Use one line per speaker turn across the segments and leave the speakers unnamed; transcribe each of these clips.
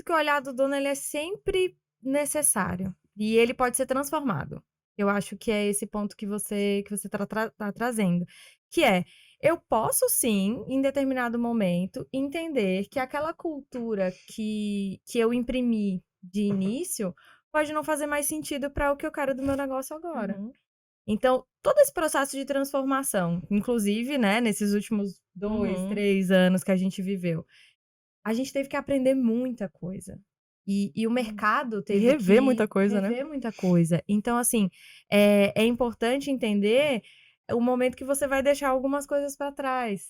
que o olhar do dono ele é sempre necessário e ele pode ser transformado. Eu acho que é esse ponto que você tá trazendo, que é, eu posso sim, em determinado momento, entender que aquela cultura que eu imprimi de início pode não fazer mais sentido para o que eu quero do meu negócio agora.
Uhum.
Então, todo esse processo de transformação, inclusive, né, nesses últimos 2,
Uhum.
3 anos que a gente viveu, a gente teve que aprender muita coisa. E o mercado
E
teve
rever muita
que
coisa, né?
rever muita coisa. Então, assim, é importante entender o momento que você vai deixar algumas coisas para trás,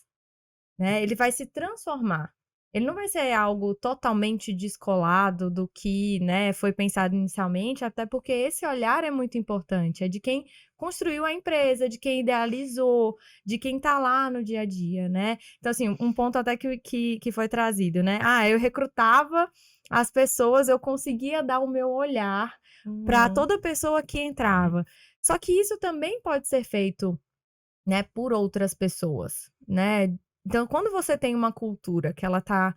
né? Ele vai se transformar. Ele não vai ser algo totalmente descolado do que, né, foi pensado inicialmente, até porque esse olhar é muito importante, é de quem construiu a empresa, de quem idealizou, de quem tá lá no dia a dia, né? Então, assim, um ponto até que foi trazido, né? Ah, eu recrutava as pessoas, eu conseguia dar o meu olhar para
Uhum.
toda pessoa que entrava. Só que isso também pode ser feito, né, por outras pessoas, né. Então, quando você tem uma cultura que ela tá,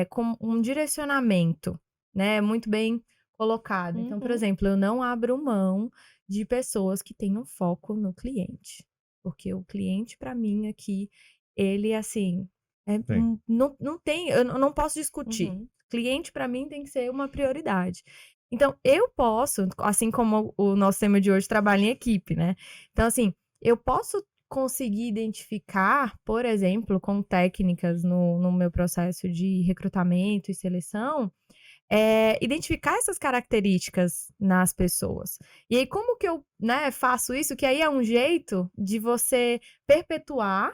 com um direcionamento, né, muito bem colocado. Então, por
Uhum.
exemplo, eu não abro mão de pessoas que tenham foco no cliente, porque o cliente para mim aqui, ele assim,
Sim.
não tem eu não posso discutir.
Uhum.
Cliente para mim tem que ser uma prioridade. Então eu posso, assim como o nosso tema de hoje trabalha em equipe, né. Então assim, eu posso conseguir identificar, por exemplo, com técnicas no meu processo de recrutamento e seleção, identificar essas características nas pessoas. E aí como que eu, né, faço isso? Que aí é um jeito de você perpetuar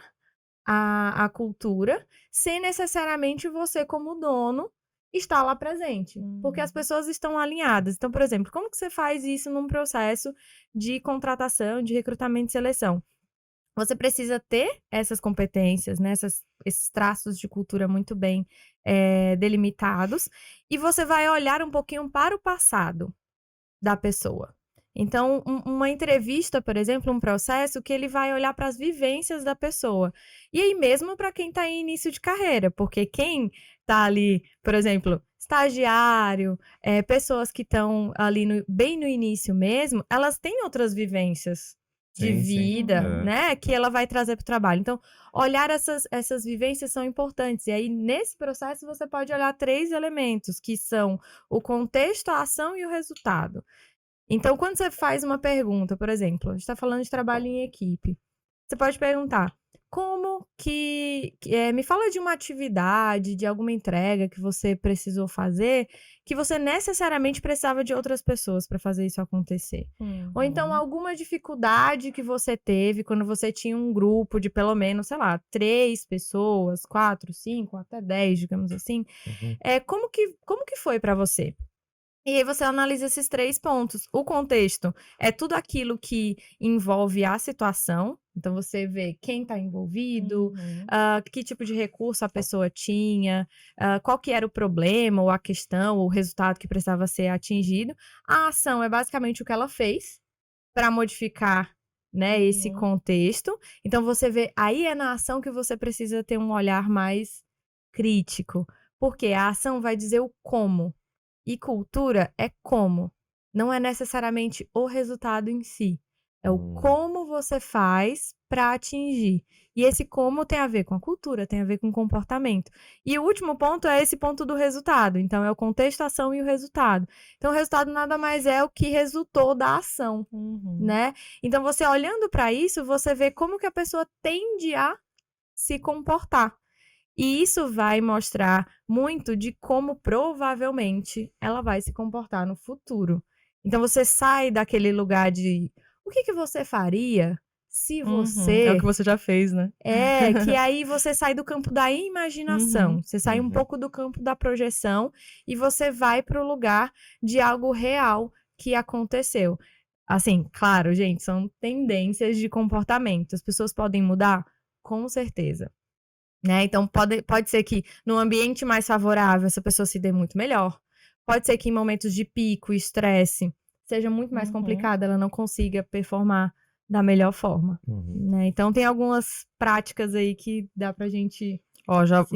a cultura, sem necessariamente você como dono estar lá presente, porque as
Uhum.
pessoas estão alinhadas. Então, por exemplo, como que você faz isso num processo de contratação, de recrutamento e seleção? Você precisa ter essas competências, né, esses traços de cultura muito bem, delimitados, e você vai olhar um pouquinho para o passado da pessoa. Então, uma entrevista, por exemplo, um processo que ele vai olhar para as vivências da pessoa. E aí mesmo para quem está em início de carreira, porque quem está ali, por exemplo, estagiário, pessoas que estão ali bem no início mesmo, elas têm outras vivências de
Sim, sim.
vida,
É.
né, que ela vai trazer para o trabalho. Então, olhar essas vivências são importantes. E aí, nesse processo, você pode olhar 3 elementos, que são o contexto, a ação e o resultado. Então, quando você faz uma pergunta, por exemplo, a gente está falando de trabalho em equipe, você pode perguntar: como me fala de uma atividade, de alguma entrega que você precisou fazer, que você necessariamente precisava de outras pessoas para fazer isso acontecer. Ou então
Uhum.
alguma dificuldade que você teve quando você tinha um grupo de pelo menos, sei lá, 3 pessoas, 4, 5, até 10, digamos assim.
Uhum.
Como que foi para você? E aí você analisa esses 3 pontos. O contexto é tudo aquilo que envolve a situação, então você vê quem está envolvido,
Uhum.
que tipo de recurso a pessoa tinha, qual que era o problema ou a questão ou o resultado que precisava ser atingido. A ação é basicamente o que ela fez para modificar, né, esse
Uhum.
contexto. Então você vê aí é na ação que você precisa ter um olhar mais crítico, porque a ação vai dizer o como. E cultura é como, não é necessariamente o resultado em si, é o
Hum.
como você faz para atingir. E esse como tem a ver com a cultura, tem a ver com o comportamento. E o último ponto é esse ponto do resultado, então é o contexto, a ação e o resultado. Então o resultado nada mais é o que resultou da ação,
Uhum.
né. Então você olhando para isso, você vê como que a pessoa tende a se comportar. E isso vai mostrar muito de como provavelmente ela vai se comportar no futuro. Então você sai daquele lugar de o que que você faria se
Uhum. É o que
você
você já fez, né?
que aí você sai do campo da imaginação,
Uhum.
você sai um
Uhum.
pouco do campo da projeção e você vai para o lugar de algo real que aconteceu. Assim, claro, gente, são tendências de comportamento. As pessoas podem mudar? Com certeza. Né, então pode ser que num ambiente mais favorável essa pessoa se dê muito melhor, pode ser que em momentos de pico, estresse, seja muito mais
Uhum.
complicado, ela não consiga performar da melhor forma,
Uhum.
né. Então tem algumas práticas aí que dá pra gente
Ó, já
se